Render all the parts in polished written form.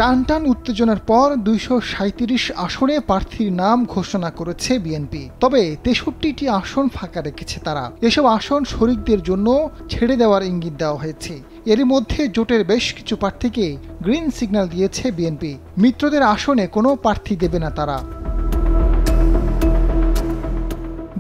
টানটান উত্তেজনার পর ২৩৭ আসনে প্রার্থীর নাম ঘোষণা করেছে বিএনপি। তবে ৬৩টি আসন ফাঁকা রেখেছে তারা। এসব আসন শরিকদের জন্য ছেড়ে দেওয়ার ইঙ্গিত দেওয়া হয়েছে। এরই মধ্যে জোটের বেশ কিছু প্রার্থীকে গ্রিন সিগন্যাল দিয়েছে বিএনপি। মিত্রদের আসনে কোনো প্রার্থী দেবে না তারা।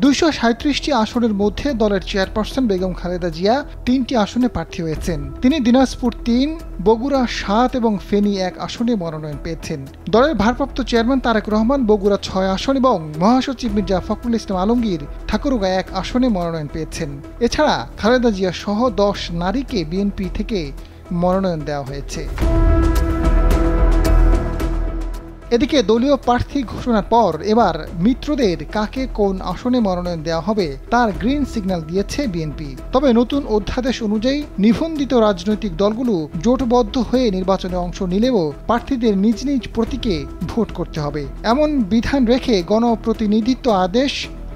২৩৭টি আসনের মধ্যে দলের চেয়ারপারসন বেগম খালেদা জিয়া ৩টি আসনে প্রার্থী হয়েছেন। তিনি দিনাজপুর ৩, বগুড়া ৭ এবং ফেনী ১ আসনে মনোনয়ন পেয়েছেন। দলের ভারপ্রাপ্ত চেয়ারম্যান তারেক রহমান বগুড়া ৬ আসন এবং মহাসচিব মির্জা ফখরুল ইসলাম আলমগীর ঠাকুরগাঁ ১ আসনে মনোনয়ন পেয়েছেন। এছাড়া খালেদা জিয়া সহ ১০ নারীকে বিএনপি থেকে মনোনয়ন দেওয়া হয়েছে। এদিকে দলীয় প্রার্থী ঘোষণার পর এবার মিত্রদের কাকে কোন আসনে মনোনয়ন দেওয়া হবে তার গ্রিন সিগন্যাল দিয়েছে বিএনপি। তবে নতুন অধ্যাদেশ অনুযায়ী নিবন্ধিত রাজনৈতিক দলগুলো জোটবদ্ধ হয়ে নির্বাচনে অংশ নিলেও প্রার্থীদের নিজ নিজ প্রতীকে ভোট করতে হবে এমন বিধান রেখে গণপ্রতিনিধিত্ব আদেশ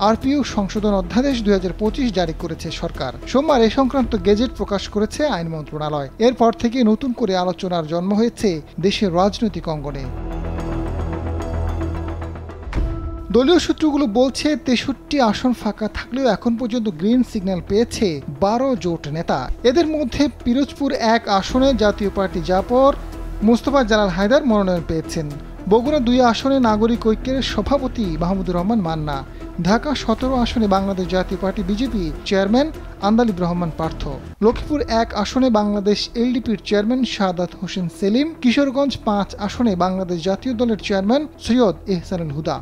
আরপিইউ সংশোধন অধ্যাদেশ ২০২৫ জারি করেছে সরকার। সোমবার এ সংক্রান্ত গেজেট প্রকাশ করেছে আইন মন্ত্রণালয়। এরপর থেকে নতুন করে আলোচনার জন্ম হয়েছে দেশের রাজনৈতিক অঙ্গনে। দলীয় সূত্রগুলো বলছে ৬৩ আসন ফাঁকা থাকলেও এখন পর্যন্ত গ্রিন সিগন্যাল পেয়েছে ১২ জোট নেতা। এদের মধ্যে পিরোজপুর ১ আসনে জাতীয় পার্টি জাপর মোস্তফা জালাল হায়দার মনোনয়ন পেয়েছেন। বগুড়া ২ আসনে নাগরিক ঐক্যের সভাপতি মাহমুদুর রহমান মান্না, ঢাকা ১৭ আসনে বাংলাদেশ জাতীয় party BJP chairman Andalib Rahman Partha, Lakshmipur ১ আসনে বাংলাদেশ এলডিপির চেয়ারম্যান শাহাদাত হোসেন সেলিম, কিশোরগঞ্জ ৫ আসনে বাংলাদেশ জাতীয় দলের চেয়ারম্যান সৈয়দ এহসানুল হুদা।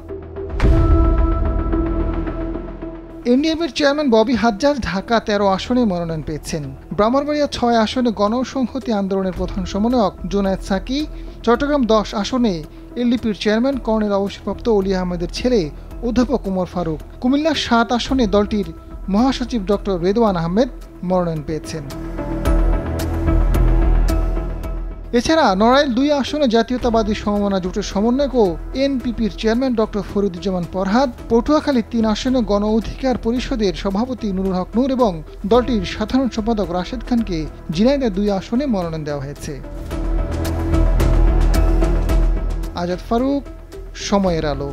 এনডিএমের চেয়ারম্যান ববি হাজ্জাজ ঢাকা ১৩ আসনে মনোনয়ন পেয়েছেন। ব্রাহ্মণবাড়িয়া ৬ আসনে গণসংহতি আন্দোলনের প্রধান সমন্বয়ক জুনায়েদ সাকি, চট্টগ্রাম ১০ আসনে এলডিপির চেয়ারম্যান কর্নেল অবসরপ্রাপ্ত অলি আহমেদের ছেলে অধ্যাপক ওমর ফারুক, কুমিল্লা ৭ আসনে দলটির মহাসচিব ডক্টর রেদওয়ান আহমেদ মনোনয়ন পেয়েছেন। এছাড়া নড়াইল ২ আসনে জাতীয়তাবাদী সমমনা জোটের সমন্বয়ক ও এনপিপির চেয়ারম্যান ডক্টর ফরিদুজ্জামান ফরহাদ, পটুয়াখালী ৩ আসনে গণ অধিকার পরিষদের সভাপতি নুরুল হক নূর এবং দলটির সাধারণ সম্পাদক রাশেদ খানকে ঝিনাইদহ ২ আসনে মনোনয়ন দেওয়া হয়েছে। আজাদ ফারুক, সময়ের আলো।